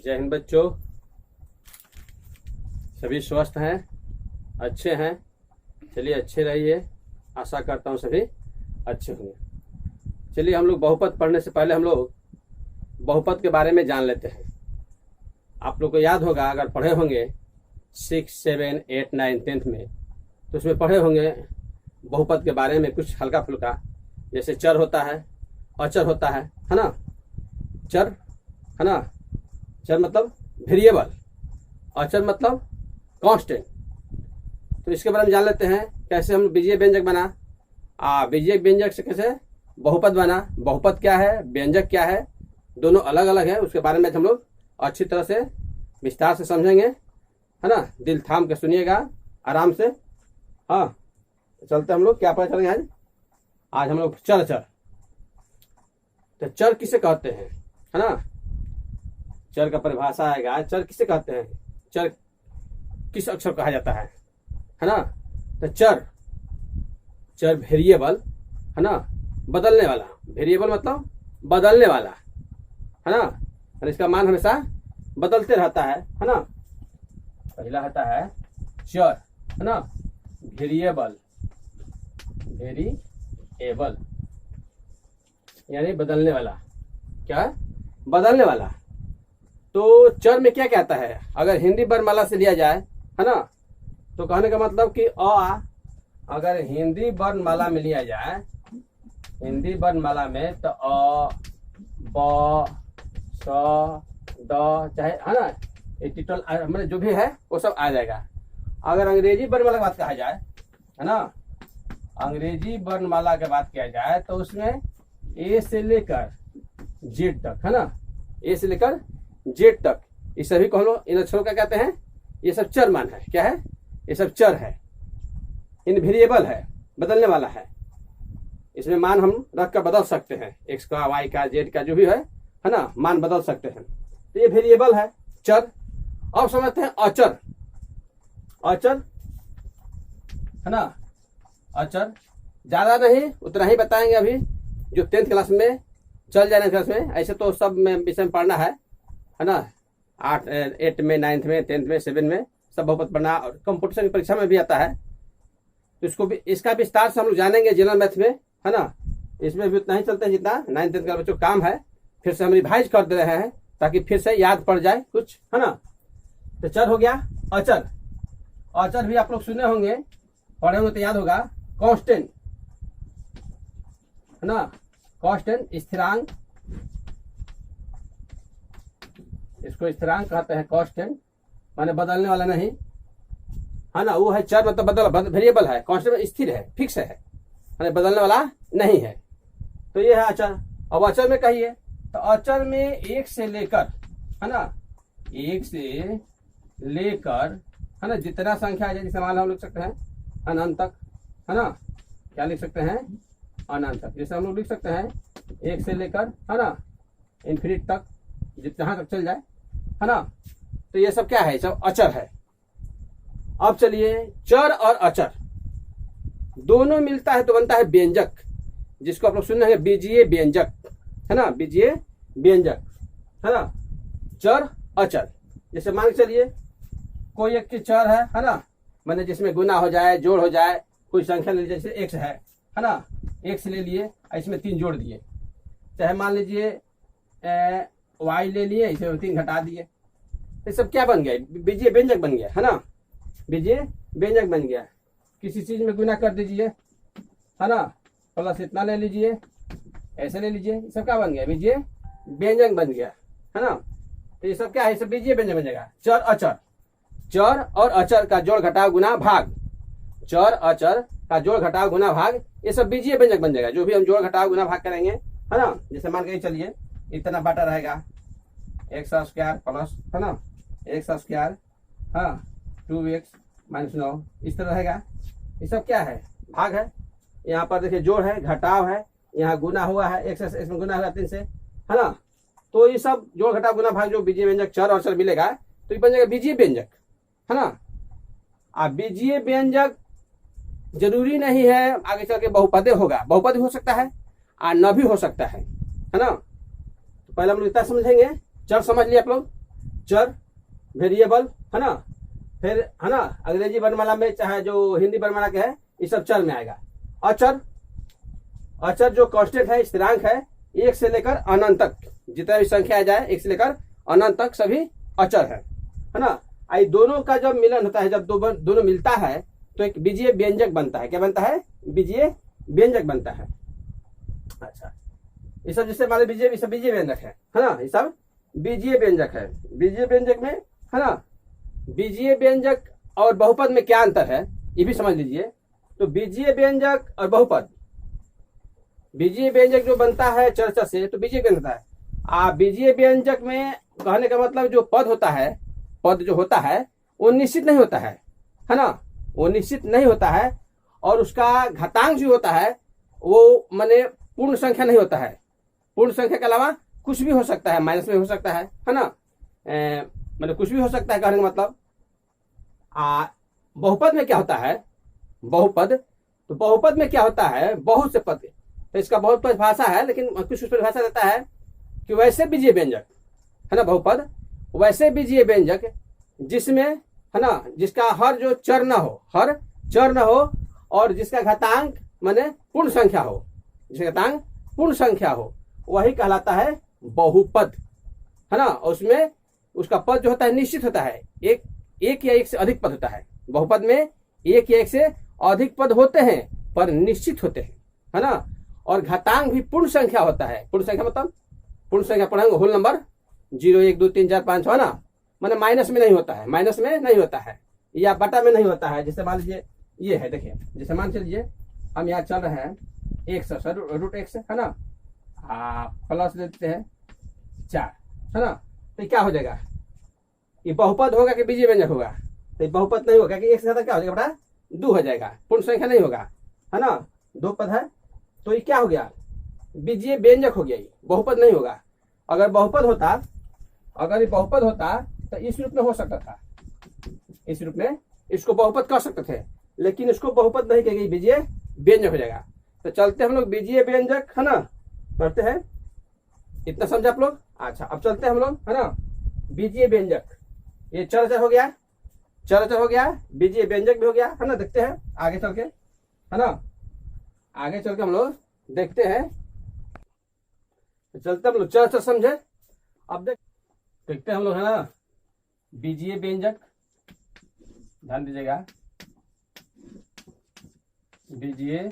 जय हिंद बच्चों, सभी स्वस्थ हैं, अच्छे हैं। चलिए अच्छे रहिए, आशा करता हूँ सभी अच्छे होंगे। चलिए हम लोग बहुपद पढ़ने से पहले हम लोग बहुपद के बारे में जान लेते हैं। आप लोग को याद होगा, अगर पढ़े होंगे 6, 7, 8, 9, 10 में, तो उसमें पढ़े होंगे बहुपद के बारे में कुछ हल्का फुल्का। जैसे चर होता है, अचर होता है ना। चर है ना, चर मतलब वेरिएबल, अचर मतलब कांस्टेंट। तो इसके बारे में जान लेते हैं कैसे हम बीजीय व्यंजक बना। बीजीय व्यंजक से कैसे बहुपद बना, बहुपद क्या है, व्यंजक क्या है, दोनों अलग अलग है। उसके बारे में हम लोग अच्छी तरह से विस्तार से समझेंगे, है ना। दिल थाम के सुनिएगा आराम से। हाँ, चलते हम लोग क्या पता चलेंगे आज हम लोग चर। तो चर किसे कहते हैं, है ना। चर का परिभाषा आएगा, चर किसे कहते हैं, चर किस अक्षर कहा जाता है ना। तो चर वेरिएबल है ना, बदलने वाला। वेरिएबल मतलब बदलने वाला, है ना। और इसका मान हमेशा बदलते रहता है ना। पहला आता है चर, है ना, वेरिएबल यानी बदलने वाला। क्या है, बदलने वाला। तो चर में क्या क्या आता है, अगर हिंदी वर्णमाला से लिया जाए, है ना, तो कहने का मतलब कि अगर हिंदी वर्णमाला में लिया जाए, हिंदी वर्णमाला में, तो अ, ब, स, द, चाहे, है ना, टिटल मतलब जो भी है वो सब आ जाएगा। अगर अंग्रेजी वर्णमाला की बात कहा जाए, है ना, अंग्रेजी वर्णमाला की बात किया जाए, तो उसमें ए से लेकर जेड तक, है ना, ए से लेकर जेड तक, इस सभी को हम लोग इन अक्षरों का कहते हैं, ये सब चर मान है। क्या है, ये सब चर है, इन वेरिएबल है, बदलने वाला है। इसमें मान हम रख कर बदल सकते हैं, एक्स का, वाई का, जेड का, जो भी है ना, मान बदल सकते हैं। तो ये वेरिएबल है, चर। अब समझते हैं अचर। अचर है ना, अचर ज्यादा नहीं, उतना ही बताएंगे अभी, जो 10th क्लास में चल जाए, 9th क्लास में। ऐसे तो सब में विषय में पढ़ना है ना। 8 में, 9th में, 10th में, 7 में सब बहुपद पढ़ना, और कंपटीशन की परीक्षा में भी आता है। तो इसको भी, इसका विस्तार से हम लोग जानेंगे जनरल मैथ में, है ना। इसमें भी उतना ही चलते हैं जितना 9th 10th का बच्चों काम है। फिर से हम रिवाइज कर दे रहे हैं ताकि फिर से याद पड़ जाए कुछ, है ना। तो चर हो गया अचर। अचर भी आप लोग सुने होंगे, पढ़े होंगे तो याद होगा, कांस्टेंट, है ना, कांस्टेंट, स्थिरांक। इसको स्थिरांक कहते हैं, कांस्टेंट माने बदलने वाला नहीं, है ना। वो है चर मतलब वेरिएबल है, कांस्टेंट स्थिर है, फिक्स है, माने बदलने वाला नहीं है। तो ये है अचर। अब अचर में कहिए, तो अचर में एक से लेकर, है ना, एक से लेकर, है ना, जितना संख्या आ जाए, जैसे मान हम लिख सकते हैं अनंत तक, है ना। क्या लिख सकते हैं, अनंत तक। जैसे हम लोग लिख सकते हैं एक से लेकर, है ना, इन्फिनिट तक, जहाँ तक चल जाए, है ना। तो ये सब क्या है, सब अचर है। अब चलिए, चर और अचर दोनों मिलता है तो बनता है व्यंजक, जिसको आप लोग सुन रहे हैं बीजीय व्यंजक, है ना, बीजीय व्यंजक, है ना। चर अचर, जैसे मान के चलिए कोई एक चीज चर है ना, मैंने जिसमें गुना हो जाए, जोड़ हो जाए, कोई संख्या ले लीजिए, जैसे एक्स है ना, एक्स ले लिए, इसमें 3 जोड़ दिए। चाहे मान लीजिए वाई ले लिए, इसमें 3 घटा दिए। ये सब क्या बन गया, बीजीय व्यंजक बन गया, है ना, बीजीय व्यंजक बन गया। किसी चीज में गुना कर दीजिए, है ना, प्लस इतना ले लीजिए, ऐसे ले लीजिए, ये सब क्या बन गया, बीजीय व्यंजक बन गया, है ना। तो ये सब क्या है, सब बीजीय व्यंजक बन जाएगा। चर अचर, चर और अचर का जोड़ घटाव गुना भाग, चर अचर का जोड़ घटाव गुना भाग, ये सब बीजीय व्यंजक बन जाएगा। जो भी हम जोड़ घटाव गुना भाग करेंगे, है ना, जैसे मान के चलिए इतना बाटा रहेगा, एक्स स्क्वायर प्लस, है ना, एक्स स्क्वायर, हाँ, 2x - 9, इस तरह रहेगा। ये सब क्या है, भाग है। यहाँ पर देखिए जोड़ है, घटाव है, यहाँ गुना हुआ है, एक्स इसमें गुना हुआ 3 से, है ना। तो ये सब जोड़ घटाव गुना भाग जो बीजीय व्यंजक चर और अचर मिलेगा, तो ये बन जाएगा बीजीय व्यंजक, है ना। अब बीजीय व्यंजक जरूरी नहीं है आगे चल के बहुपदे होगा, बहुपद हो सकता है और न भी हो सकता है ना। तो पहले हम लोग इतना समझेंगे, चर समझ लिया आप लोग, चर, वेरिएबल, है ना, फिर है ना अंग्रेजी वर्णमाला में चाहे जो हिंदी वर्णमाला के है ये सब चर में आएगा। अचर, अचर जो कांस्टेंट है, स्थिरांक है, एक से लेकर अनंत तक जितना भी संख्या आ जाए एक से लेकर अनंत तक सभी अचर है ना। आई दोनों का जब मिलन होता है, जब दोनों मिलता है तो एक बीजीय व्यंजक बनता है। क्या बनता है? बीजीय व्यंजक बनता है। अच्छा, ये सब जिससे मान बीजीय, ये सब बीजीय व्यंजक है ना, ये सब बीजीय व्यंजक है। बीजीय व्यंजक में है ना, बीजीय व्यंजक और बहुपद में क्या अंतर है ये भी समझ लीजिए। तो बीजीय व्यंजक और बहुपद, बीजीय व्यंजक जो बनता है चर्चा से तो बीजीय व्यंजक है। बीजीय व्यंजक में कहने का मतलब जो पद होता है, पद जो होता है वो निश्चित नहीं होता है ना, वो निश्चित नहीं होता है। और उसका घातांक जो होता है वो माने पूर्ण संख्या नहीं होता है। पूर्ण संख्या के अलावा कुछ भी हो सकता है, माइनस में हो सकता है ना, मतलब कुछ भी हो सकता है कहने का मतलब। बहुपद में क्या होता है? बहुपद, तो बहुपद में क्या होता है? बहुत से पद, तो इसका बहुत परिभाषा है लेकिन कुछ परिभाषा देता है कि वैसे बीजीय व्यंजक है ना, बहुपद वैसे बीजीय व्यंजक जिसमें है ना, जिसका हर जो चर न हो, हर चर न हो, और जिसका घातांक माने पूर्ण संख्या हो, जिसका घातांक पूर्ण संख्या हो, वही कहलाता है बहुपद, है ना। उसमें उसका पद जो होता है निश्चित होता है, एक या एक से अधिक पद होता है। बहुपद में एक या एक से अधिक पद होते हैं पर निश्चित होते हैं, है ना। और घातांक भी पूर्ण संख्या होता है। पूर्ण संख्या मतलब पूर्ण संख्या पढ़ेंगे होल नंबर 0 1 2 3 4 5 6 ना, माने माइनस में नहीं होता है, माइनस में नहीं होता है या बटा में नहीं होता है। जैसे मान लीजिए ये है, देखिए जैसे मान चलिए हम यहाँ चल रहे हैं x रूट x है ना, प्लस देते हैं 4 है ना, तो क्या हो जाएगा? ये बहुपद होगा कि बीजीय व्यंजक होगा? तो ये बहुपद नहीं होगा कि एक से ज्यादा क्या हो जाएगा बटा 2 हो जाएगा, पूर्ण संख्या नहीं होगा, है ना। 2 पद है तो ये क्या हो गया? बीजीय व्यंजक हो गया, ये बहुपद नहीं होगा। अगर बहुपद होता, अगर ये बहुपद होता तो इस रूप में हो सकता था, इस रूप में इसको बहुपद कर सकते थे, लेकिन इसको बहुपद नहीं कहेगी, बीजीय व्यंजक हो जाएगा। तो चलते हम लोग बीजीय व्यंजक, है ना, पढ़ते हैं। इतना समझे आप लोग? अच्छा, अब चलते हैं हम लोग, है ना, बीजीय व्यंजक। ये चर हो गया, चर हो गया, बीजीय व्यंजक भी हो गया, है ना। देखते हैं आगे चल के, है ना, आगे चल के हम लोग देखते हैं। चलते हम लोग चर समझे। अब देखते हैं हम लोग, है ना, बीजीय व्यंजक, ध्यान दीजिएगा, बीजीय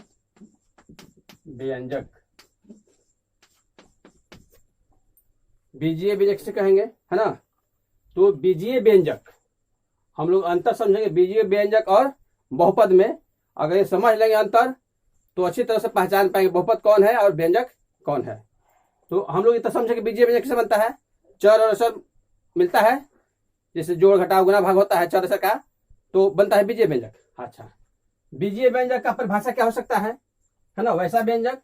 व्यंजक, बीजीय व्यंजक से कहेंगे, है ना। तो बीजीय व्यंजक हम लोग अंतर समझेंगे बीजीय व्यंजक और बहुपद में। अगर ये समझ लेंगे अंतर तो अच्छी तरह से पहचान पाएंगे बहुपद कौन है और व्यंजक कौन है। तो हम लोग इतना समझेंगे बीजीय व्यंजक कैसे बनता है। चर और अचर मिलता है, जैसे जोड़ घटाव गुना भाग होता है चर अचर का, तो बनता है बीजीय व्यंजक। अच्छा, बीजीय व्यंजक का परिभाषा क्या हो सकता है ना, वैसा व्यंजक,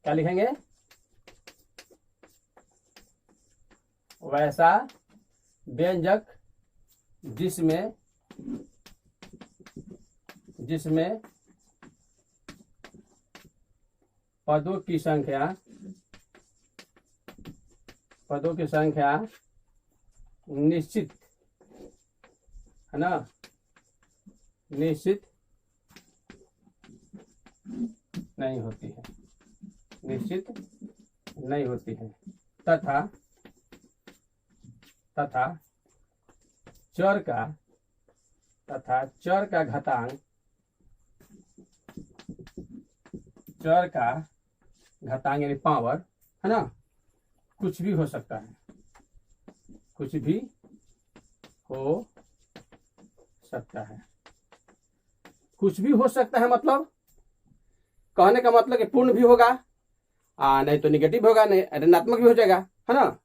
क्या लिखेंगे? वैसा व्यंजक जिसमें पदों की संख्या निश्चित, है ना, निश्चित नहीं होती है, निश्चित नहीं होती है, तथा चर का घातांक, यानी पावर, है ना, कुछ भी हो सकता है, कुछ भी हो सकता है, कुछ भी हो सकता है। मतलब कहने का मतलब कि पूर्ण भी होगा, नहीं तो निगेटिव होगा, नहीं ऋणात्मक भी हो जाएगा, है ना।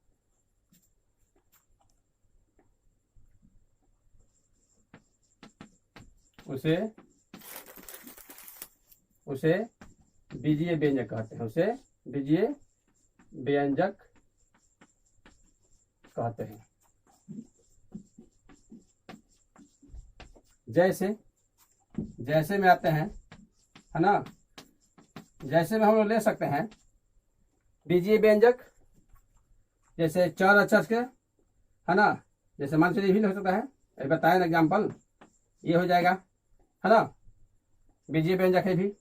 उसे बीजीय व्यंजक कहते हैं, उसे बीजीय व्यंजक कहते हैं। जैसे में आते हैं, है ना, जैसे में हम लोग ले सकते हैं बीजीय व्यंजक, जैसे चर अचर के है ना। जैसे मान चलिए ये भी हो सकता है, अभी बताया ना एग्जाम्पल, ये हो जाएगा, है ना, बीजीय व्यंजक है भी।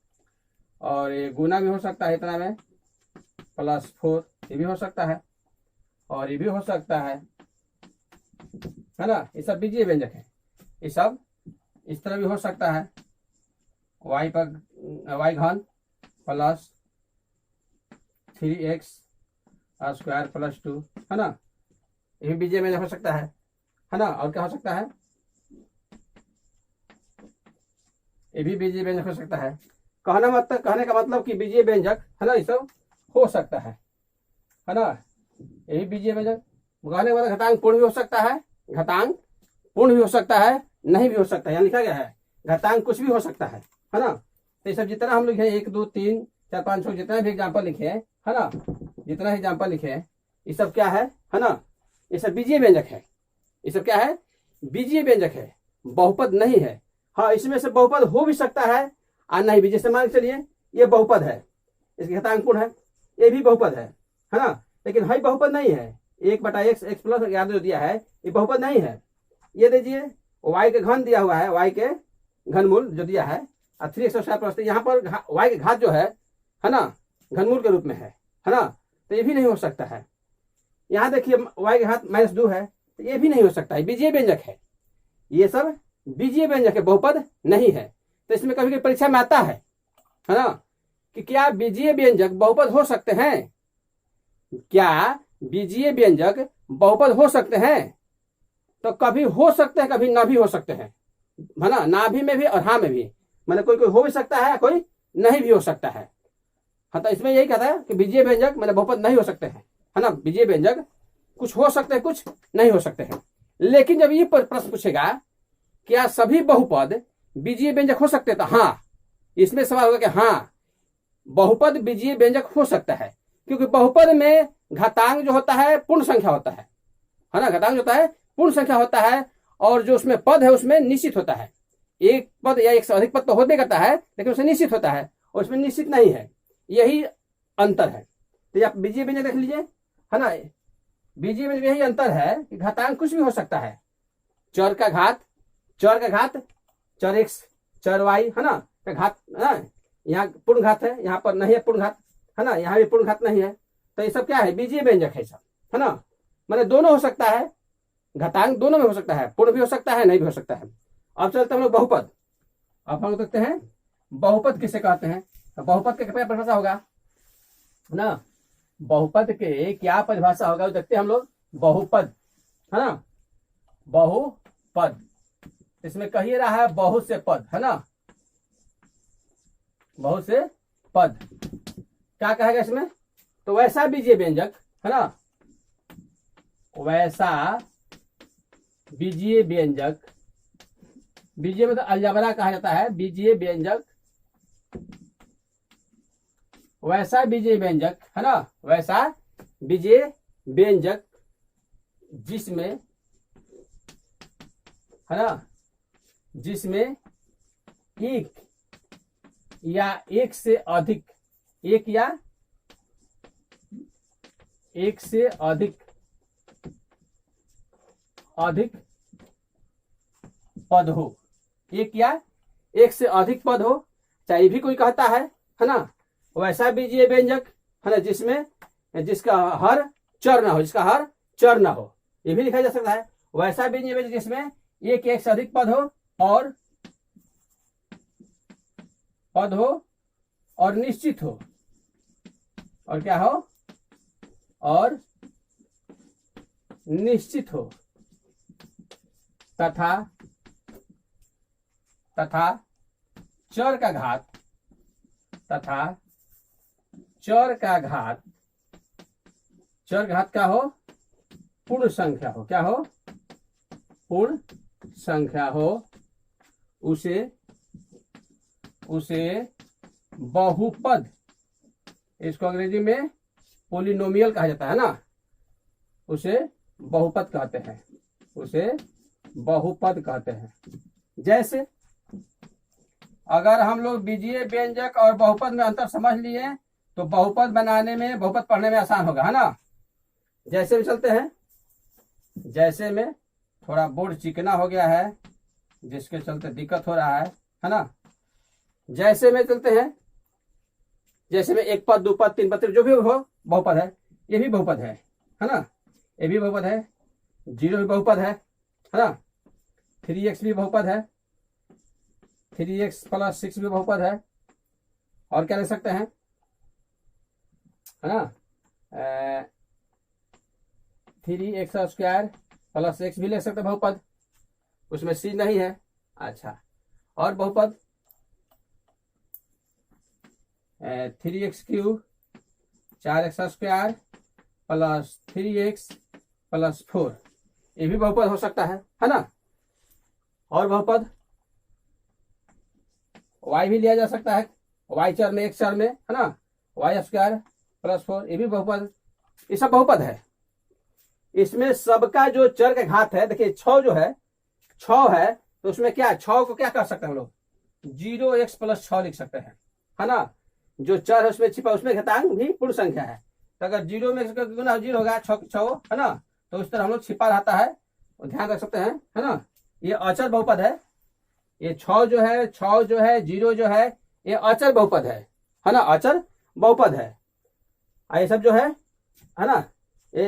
और ये गुना भी हो सकता है इतना में, +4 ये भी हो सकता है, और ये भी हो सकता है ना। ये सब बीजीय व्यंजक है। ये सब इस तरह भी हो सकता है, y घन +3x² + 2, है ना। ये भी बीजीय व्यंजक हो सकता है ना। और क्या हो सकता है, ये भी बीजीय व्यंजक हो सकता है। कहने का मतलब कि बीजीय व्यंजक, है ना, ये सब हो सकता है ना। यही बीजीय व्यंजक। कहने का मतलब घातांक पूर्ण भी हो सकता है, घातांक पूर्ण भी हो सकता है, नहीं भी हो सकता है। यहाँ लिखा गया है घातांक कुछ भी हो सकता है ना। तो ये सब जितना हम लिखे 1 2 3 4 5 6 जितना भी एग्जाम्पल लिखे है ना, जितना एग्जाम्पल लिखे हैं, ये सब क्या है ना, ये सब बीजीय व्यंजक है। ये सब क्या है, बीजीय व्यंजक है, बहुपद नहीं है। हाँ, इसमें से बहुपद हो भी सकता है और नहीं भी। जैसे मान के चलिए ये बहुपद है, इसके घातांक पूर्ण है, ये भी बहुपद है ना, लेकिन है बहुपद नहीं है। 1/x x+11 जो दिया है ये बहुपद नहीं है। ये दीजिए y के घन दिया हुआ है, y के घनमूल जो दिया है, और 3x² यहाँ पर y के घात जो है ना, घनमूल के रूप में है ना। तो ये भी नहीं हो सकता है। यहाँ देखिए y के घात -2 है, तो ये भी नहीं हो सकता है, बीजीय व्यंजक है। ये सब बीजीय व्यंजक है, बहुपद नहीं है। तो इसमें कभी कभी परीक्षा में आता है ना, कि क्या बीजीय व्यंजक बहुपद हो सकते हैं, क्या बीजीय व्यंजक बहुपद हो सकते हैं। तो कभी हो सकते हैं, कभी ना भी हो सकते हैं, है ना। ना भी में भी और हाँ में भी, मैंने कोई हो भी सकता है, कोई नहीं भी हो सकता है। हाँ, तो इसमें यही कहता है कि बीजीय व्यंजक मैंने बहुपद नहीं हो सकते हैं, है ना। बीजीय व्यंजक कुछ हो सकते हैं, कुछ नहीं हो सकते हैं। लेकिन जब ये प्रश्न पूछेगा क्या सभी बहुपद बीजीय व्यंजक हो सकते हैं, तो हाँ, इसमें सवाल होगा कि हाँ, बहुपद बीजीय व्यंजक हो सकता है। क्योंकि बहुपद में घातांक जो होता है पूर्ण संख्या होता है ना। घातांक होता है पूर्ण संख्या होता है, और जो उसमें पद है उसमें निश्चित होता है। एक पद या एक से अधिक पद तो होते करता है, लेकिन उसमें निश्चित होता है और उसमें निश्चित नहीं है। यही अंतर है। तो आप बीजीय व्यंजक देख लीजिए, है ना। बीजीय व्यंजक यही अंतर है कि घातांक कुछ भी हो सकता है। चर का घात चर x चर y, है ना, का घात, यहाँ पूर्ण घात है, यहाँ पर नहीं है पूर्ण घात, है ना, यहाँ भी पूर्ण घात नहीं है। तो ये सब क्या है, बीजीय व्यंजक है सब, है ना। मैंने दोनों हो सकता है, घातांक दोनों में हो सकता है, पूर्ण भी हो सकता है, नहीं भी हो सकता है। अब चलते हम लोग बहुपद। अब हम लोग देखते हैं बहुपद किसे कहते हैं। तो बहुपद के क्या परिभाषा होगा ना, बहुपद के क्या परिभाषा होगा देखते हैं हम लोग। बहुपद, है ना, बहुपद, इसमें कहिए रहा है बहुत से पद, है ना, बहुत से पद। क्या कहेगा इसमें, तो वैसा बीजीय व्यंजक, है ना, वैसा बीजीय व्यंजक, बीजीय मतलब अलजबरा कहा जाता है, बीजीय व्यंजक, वैसा बीजीय व्यंजक, है ना, वैसा बीजीय व्यंजक जिसमें, है ना, जिसमें एक या एक से अधिक, एक या एक से अधिक पद हो, एक या एक से अधिक पद हो, चाहे भी कोई कहता है ना, वैसा बीजीय व्यंजक, है ना, जिसका हर चर ना हो, जिसका हर चर ना हो, ये भी लिखा जा सकता है। वैसा बीजीय व्यंजक जिसमें एक से अधिक पद हो और निश्चित हो, और क्या हो, और निश्चित हो, तथा चर का घात क्या हो, पूर्ण संख्या हो, क्या हो, पूर्ण संख्या हो, उसे बहुपद, इसको अंग्रेजी में पोलिनोमियल कहा जाता है ना, उसे बहुपद कहते हैं, उसे बहुपद कहते हैं। जैसे अगर हम लोग बीजीय व्यंजक और बहुपद में अंतर समझ लिए तो बहुपद बनाने में, बहुपद पढ़ने में आसान होगा, है ना। जैसे भी चलते हैं, जैसे में थोड़ा बोर्ड चिकना हो गया है, जिसके चलते दिक्कत हो रहा है ना। जैसे में चलते हैं, जैसे में एक पद, दो पद, तीन पद, जो भी हो बहुपद है। ये भी बहुपद है ना, ये भी बहुपद है, 0 भी बहुपद है ना, 3x भी बहुपद है, 3x + 6 भी बहुपद है। और क्या ले सकते हैं, है ना, 3x² + x भी ले सकते हैं बहुपद, उसमें c नहीं है। अच्छा, और बहुपद 3x³ 4x² + 3x + 4, ये भी बहुपद हो सकता है ना। और बहुपद y भी लिया जा सकता है, y चर में, x चर में, है ना, y² + 4, ये भी बहुपद, ये सब बहुपद है। इसमें सबका जो चर का घात है, देखिए 6 जो है, 6 है, तो उसमें क्या, 6 को क्या कर सकते हैं हम लोग, 0x + 6 लिख सकते हैं, है ना। जो चर है उसमें छिपा, उसमें घातांक भी पूर्ण संख्या है, तो अगर 0 में गुना 0 होगा 6, है ना, तो उस तरह हम लोग छिपा रहता है, ध्यान रख सकते हैं, है ना। ये अचर बहुपद है, ये 6 जो है, 0 जो है, ये अचर बहुपद है ना, अचर बहुपद है। ये सब जो है ना, ये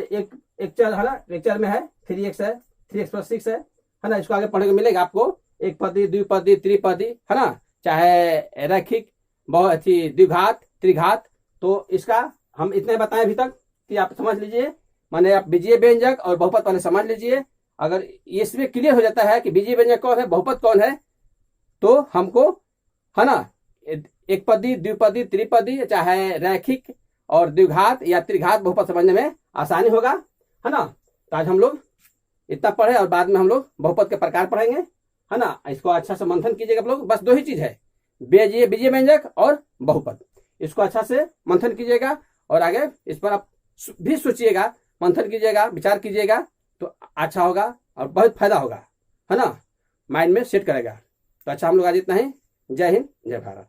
एक चर है ना, एक चर में है, 3x है, 3x + 6 है ना। इसको आगे पढ़ने को मिलेगा आपको, एक पदी, द्विपदी, त्रिपदी, है ना, चाहे रैखिक, द्विघात, त्रिघात। तो इसका हम इतने बताएं अभी तक कि आप समझ लीजिए, माने आप बीजीय व्यंजक और बहुपद पहले समझ लीजिए। अगर इसमें क्लियर हो जाता है कि बीजीय व्यंजक कौन है, बहुपद कौन है, तो हमको, है ना, एक पदी, द्विपदी, त्रिपदी, चाहे रैखिक और द्विघात या त्रिघात बहुपद समझने में आसानी होगा, है ना। तो आज हम लोग इतना पढ़े, और बाद में हम लोग बहुपद के प्रकार पढ़ेंगे, है ना। इसको अच्छा से मंथन कीजिएगा आप लोग, बस 2 ही चीज है, बीजीय व्यंजक और बहुपद। इसको अच्छा से मंथन कीजिएगा, और आगे इस पर आप भी सोचिएगा, मंथन कीजिएगा, विचार कीजिएगा, तो अच्छा होगा और बहुत फायदा होगा, है ना, माइंड में सेट करेगा। तो अच्छा, हम लोग आज इतना ही। जय हिंद, जय भारत।